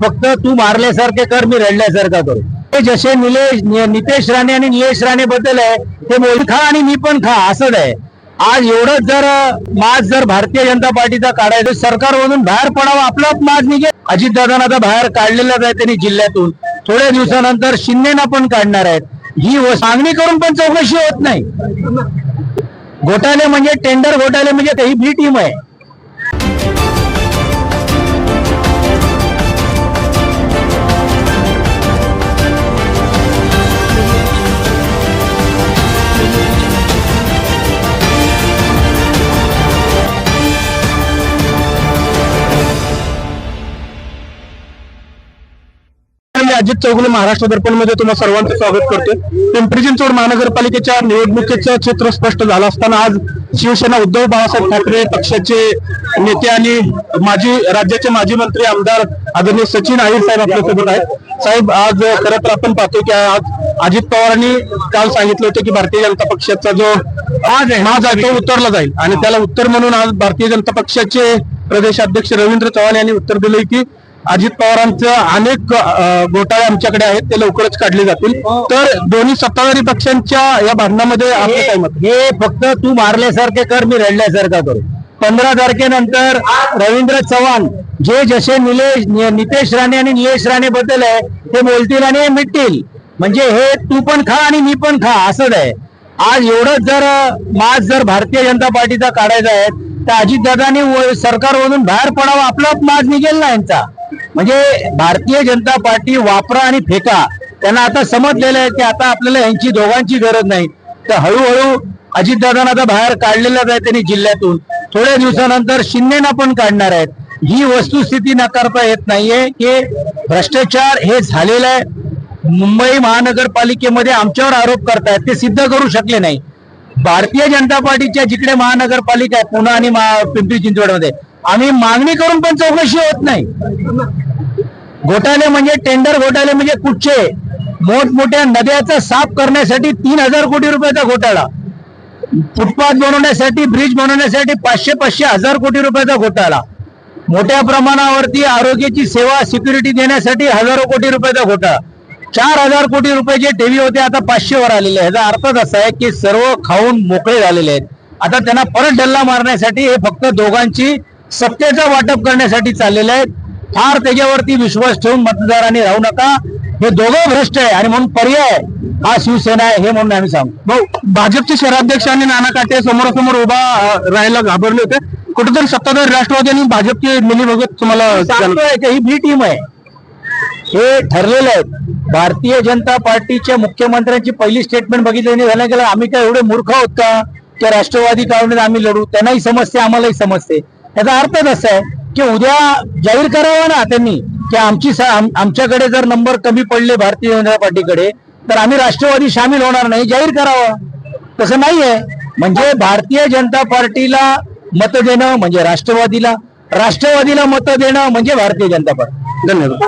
फक्त तू मारल्यासारखे कर, मी रडल्यासारखा करू. हे जसे नितेश राणे आणि निलेश राणे बद्दल आहे ते मोदी खा आणि मी पण खा असंच आहे. आज एवढंच जर माज जर भारतीय जनता पार्टीचा काढायचं, सरकारमधून बाहेर पडावं, आपलं माज निघेल. अजितदादांना आता बाहेर काढलेलंच आहे त्यांनी जिल्ह्यातून. थोड्या दिवसानंतर शिंदेना पण काढणार आहेत. ही मागणी करून पण चौकशी होत नाही. घोटाळे म्हणजे टेंडर घोटाळे म्हणजे ही बी टीम आहे. अजित चौगुले महाराष्ट्र दर्पण मध्ये तुम्हा सर्वांचं स्वागत करते. पिंपरी चिंचवड महानगरपालिकेच्या निवडणुकीचं चित्र स्पष्ट झालं असताना आज शिवसेना उद्धव बाळासाहेब ठाकरे पक्षाचे नेते आणि राज्याचे माजी मंत्री आमदार आदरणीय सचिन अहिर साहेब आपल्यासोबत आहेत. साहेब, आज खरं तर आपण पाहतो की आज अजित पवारांनी काल सांगितलं होतं की भारतीय जनता पक्षाचा जो माज आहे तो उतरला जाईल आणि त्याला उत्तर म्हणून आज भारतीय जनता पक्षाचे प्रदेशाध्यक्ष रवींद्र चव्हाण यांनी उत्तर दिलंय की अजित पवारांचं अनेक घोटाळे आमच्याकडे आहेत ते लवकरच काढले जातील. तर दोन्ही सत्ताधारी पक्षांच्या या भांडणामध्ये आपलं काय मत? हे फक्त तू मारल्यासारखे कर, मी रडल्यासारखा करू. 15 तारखेनंतर रवींद्र चव्हाण जे जसे नितेश राणे आणि निलेश राणे बद्दल आहे ते बोलतील आणि हे मिटतील. म्हणजे हे तू पण खा आणि मी पण खा असंच आहे. आज एवढंच जर माज जर भारतीय जनता पार्टीचा काढायचा आहे तर अजितदादांनी सरकारमधून बाहेर पडावं, आपलं माज निघेल ना यांचा. म्हणजे भारतीय जनता पार्टी वापरा आणि फेका, त्यांना आता समजलेलं आहे की आता आपल्याला यांची दोघांची गरज नाही. तर हळूहळू अजितदादांना आता बाहेर काढलेलं आहे त्यांनी जिल्ह्यातून. थोड्या दिवसानंतर शिंदेना पण काढणार आहेत. ही वस्तुस्थिती नाकारता येत नाहीये की भ्रष्टाचार हे झालेलं आहे. मुंबई महानगरपालिकेमध्ये आमच्यावर आरोप करतायत, ते सिद्ध करू शकले नाही. भारतीय जनता पार्टीच्या जिकडे महानगरपालिका आहे पुणे आणि पिंपरी चिंचवडमध्ये, आम्ही मागणी करून पण चौकशी होत नाही. घोटाळे म्हणजे टेंडर घोटाळे म्हणजे कुठचे मोठमोठ्या नद्याचा साफ करण्यासाठी 3000 कोटी रुपयाचा घोटाळा, फुटपाथ बनवण्यासाठी, ब्रिज बनवण्यासाठी 500,000 कोटी रुपयाचा घोटाळा, मोठ्या प्रमाणावरती आरोग्याची सेवा सिक्युरिटी देण्यासाठी हजारो कोटी रुपयाचा घोटाळा, 4000 कोटी रुपये जे ठेवी होते आता 500 वर आलेले आहे. याचा अर्थच असा आहे की सर्व खाऊन मोकळे झालेले आहेत. आता त्यांना परत डल्ला मारण्यासाठी हे फक्त दोघांची सत्तेचं वाटप करण्यासाठी चाललेलं आहे. फार त्याच्यावरती विश्वास ठेवून मतदारांनी राहू नका. हे दोघं भ्रष्ट आहे आणि म्हणून पर्याय हा शिवसेना आहे हे म्हणून आम्ही सांगतो. भाजपचे शहराध्यक्ष आणि नाना काटे समोरासमोर उभा राहायला घाबरले होते. कुठेतरी सत्ताधारी राष्ट्रवादी आणि भाजपची मिलीभगत तुम्हाला सांगतोय की ही बी टीम आहे. हे ठरलेलं आहे. भारतीय जनता पार्टीच्या मुख्यमंत्र्यांची पहिली स्टेटमेंट बघितली झालं गेलं, आम्ही काय एवढे मूर्ख आहोत का की राष्ट्रवादी काढून आम्ही लढू? त्यांनाही समजते, आम्हालाही समजते. याचा अर्थच असा आहे की उद्या जाहीर करावं ना त्यांनी की आमच्याकडे जर नंबर कमी पडले भारतीय जनता पार्टीकडे तर आम्ही राष्ट्रवादी सामील होणार नाही, जाहीर करावं. तसं नाहीये. म्हणजे भारतीय जनता पार्टीला मत देणं म्हणजे राष्ट्रवादीला मत देणं म्हणजे भारतीय जनता पार्टी. धन्यवाद.